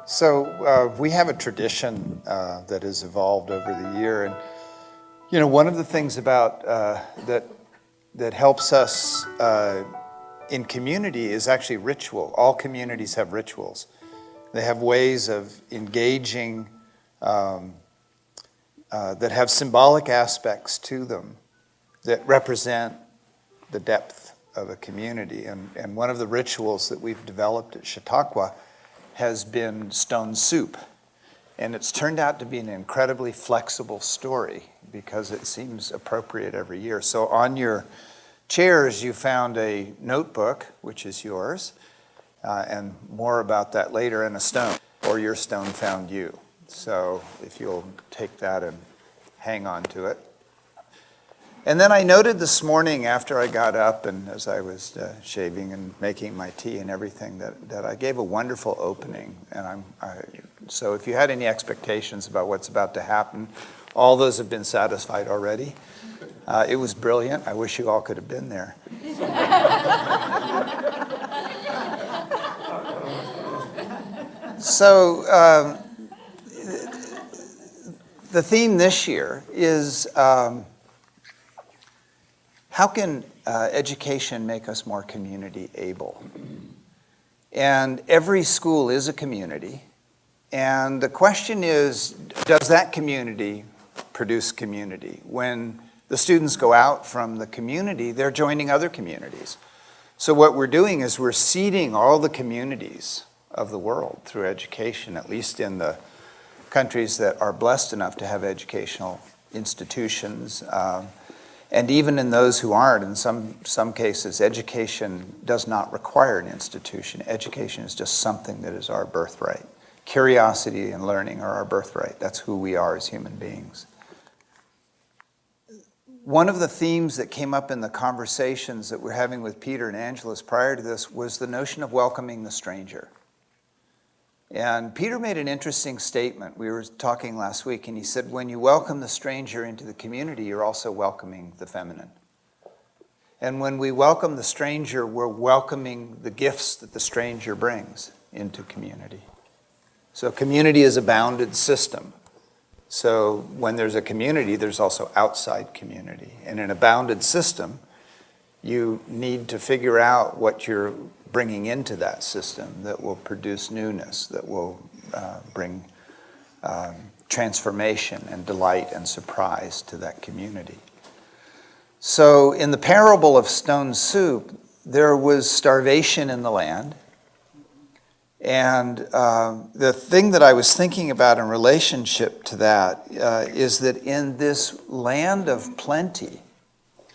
So we have a tradition that has evolved over the year, and one of the things about that helps us in community is actually ritual. All communities have rituals. They have ways of engaging that have symbolic aspects to them that represent the depth of a community. And one of the rituals that we've developed at Chautauqua has been stone soup. And it's turned out to be an incredibly flexible story because it seems appropriate every year. So on your chairs, you found a notebook, which is yours, and more about that later, and a stone, or your stone found you. So if you'll take that and hang on to it. And then I noted this morning after I got up and as I was shaving and making my tea and everything that I gave a wonderful opening. And so if you had any expectations about what's about to happen, all those have been satisfied already. It was brilliant. I wish you all could have been there. So the theme this year is how can education make us more community able? And every school is a community. And the question is, does that community produce community? When the students go out from the community, they're joining other communities. So what we're doing is we're seeding all the communities of the world through education, at least in the countries that are blessed enough to have educational institutions. And even in those who aren't, in some cases, education does not require an institution. Education is just something that is our birthright. Curiosity and learning are our birthright. That's who we are as human beings. One of the themes that came up in the conversations that we're having with Peter and Angelus prior to this was the notion of welcoming the stranger. And Peter made an interesting statement. We were talking last week, and he said, when you welcome the stranger into the community, you're also welcoming the feminine. And when we welcome the stranger, we're welcoming the gifts that the stranger brings into community. So community is a bounded system. So when there's a community, there's also outside community. And in a bounded system, you need to figure out what you're bringing into that system that will produce newness, that will bring transformation and delight and surprise to that community. So in the parable of stone soup, there was starvation in the land. And the thing that I was thinking about in relationship to that is that in this land of plenty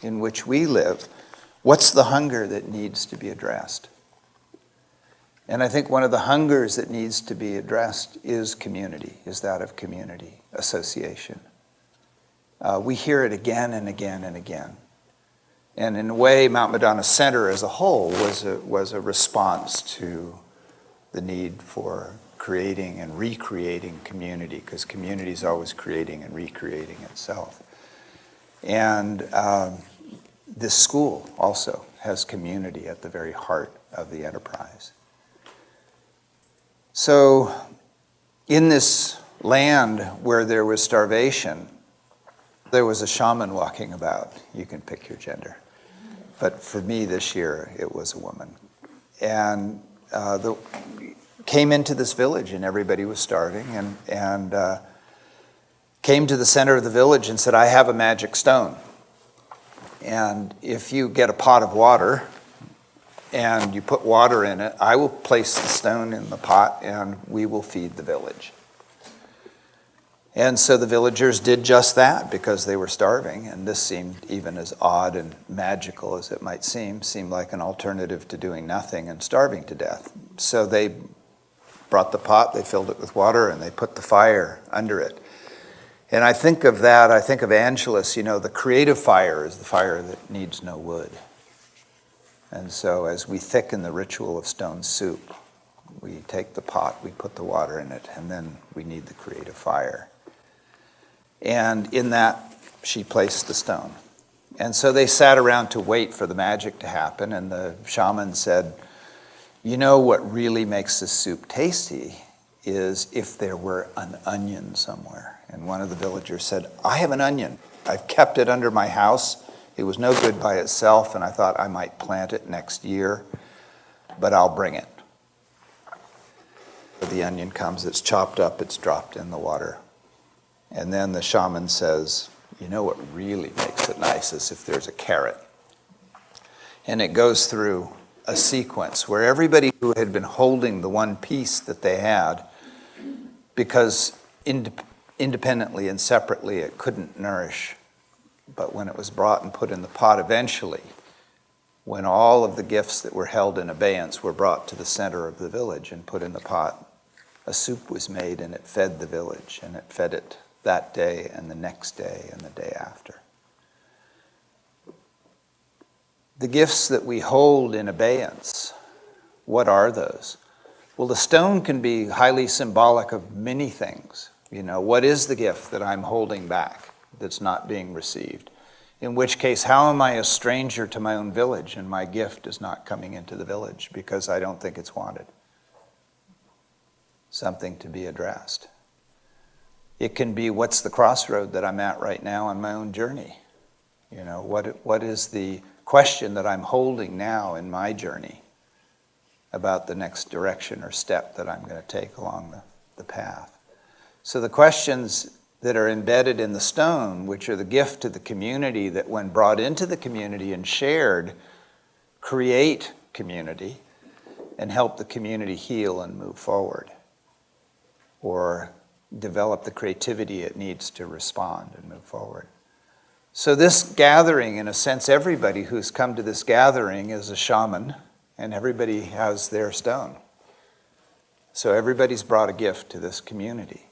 in which we live, what's the hunger that needs to be addressed? And I think one of the hungers that needs to be addressed is community, is that of community, association. We hear it again and again and again. And in a way, Mount Madonna Center as a whole was a response to the need for creating and recreating community, because community is always creating and recreating itself. And this school also has community at the very heart of the enterprise. So in this land where there was starvation, there was a shaman walking about. You can pick your gender. But for me this year, it was a woman. And came into this village and everybody was starving and came to the center of the village and said, I have a magic stone. And if you get a pot of water and you put water in it, I will place the stone in the pot and we will feed the village. And so the villagers did just that because they were starving, and this seemed, even as odd and magical as it might seem, seemed like an alternative to doing nothing and starving to death. So they brought the pot, they filled it with water, and they put the fire under it. And I think of that, I think of Angelus, the creative fire is the fire that needs no wood. And so as we thicken the ritual of stone soup, we take the pot, we put the water in it, and then we need the creative fire. And in that, she placed the stone. And so they sat around to wait for the magic to happen, and the shaman said, what really makes this soup tasty is if there were an onion somewhere. And one of the villagers said, I have an onion. I've kept it under my house. It was no good by itself, and I thought I might plant it next year, but I'll bring it. The onion comes, it's chopped up, it's dropped in the water. And then the shaman says, you know what really makes it nice is if there's a carrot. And it goes through a sequence where everybody who had been holding the one piece that they had, because independently and separately it couldn't nourish, but when it was brought and put in the pot eventually, when all of the gifts that were held in abeyance were brought to the center of the village and put in the pot, a soup was made and it fed the village, and it fed it that day and the next day and the day after. The gifts that we hold in abeyance, what are those? Well, the stone can be highly symbolic of many things. You know, what is the gift that I'm holding back that's not being received? In which case, how am I a stranger to my own village and my gift is not coming into the village because I don't think it's wanted? Something to be addressed. It can be, what's the crossroad that I'm at right now on my own journey? You know, what is the question that I'm holding now in my journey about the next direction or step that I'm going to take along the path? So the questions that are embedded in the stone, which are the gift to the community that when brought into the community and shared, create community and help the community heal and move forward, or develop the creativity it needs to respond and move forward. So this gathering, in a sense, everybody who's come to this gathering is a shaman, and everybody has their stone. So everybody's brought a gift to this community.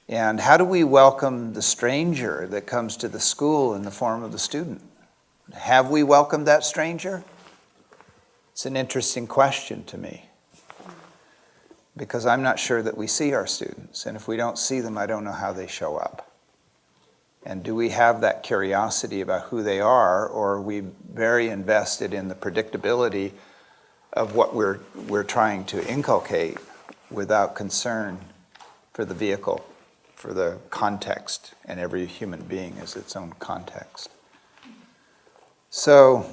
And how do we welcome the stranger that comes to the school in the form of the student? Have we welcomed that stranger? It's an interesting question to me, because I'm not sure that we see our students, and if we don't see them, I don't know how they show up. And do we have that curiosity about who they are, or are we very invested in the predictability of what we're trying to inculcate without concern for the vehicle, for the context, and every human being is its own context. So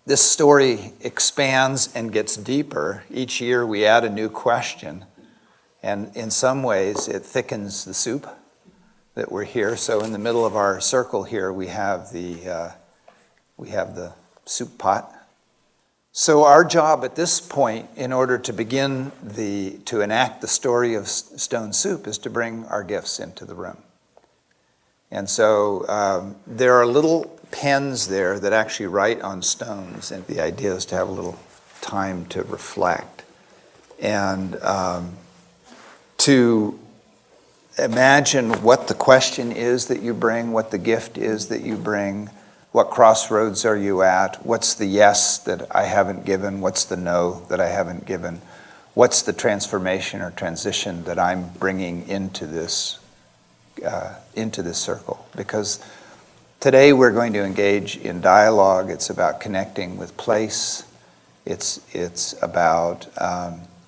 this story expands and gets deeper. Each year we add a new question, and in some ways it thickens the soup that we're here. So in the middle of our circle here we have the soup pot. So our job at this point, in order to begin to enact the story of stone soup, is to bring our gifts into the room. And so there are little pens there that actually write on stones, and the idea is to have a little time to reflect and to imagine what the question is that you bring, what the gift is that you bring, what crossroads are you at, what's the yes that I haven't given, what's the no that I haven't given, what's the transformation or transition that I'm bringing into this circle. Because today we're going to engage in dialogue. It's about connecting with place. It's about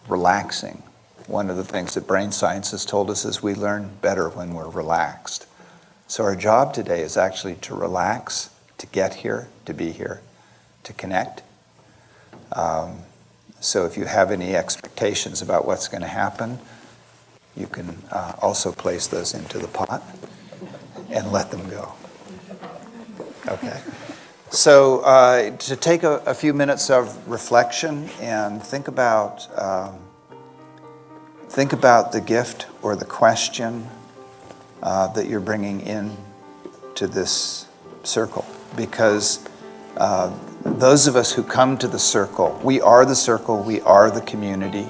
relaxing. One of the things that brain science has told us is we learn better when we're relaxed. So our job today is actually to relax, to get here, to be here, to connect. So if you have any expectations about what's going to happen, you can also place those into the pot and let them go. Okay. So to take a few minutes of reflection and think about the gift or the question that you're bringing in to this circle. Because those of us who come to the circle, we are the community.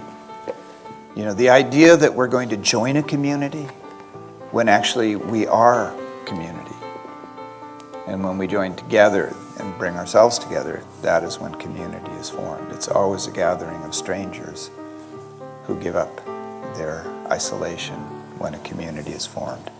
You know, the idea that we're going to join a community when actually we are community. And when we join together and bring ourselves together, that is when community is formed. It's always a gathering of strangers who give up their isolation when a community is formed.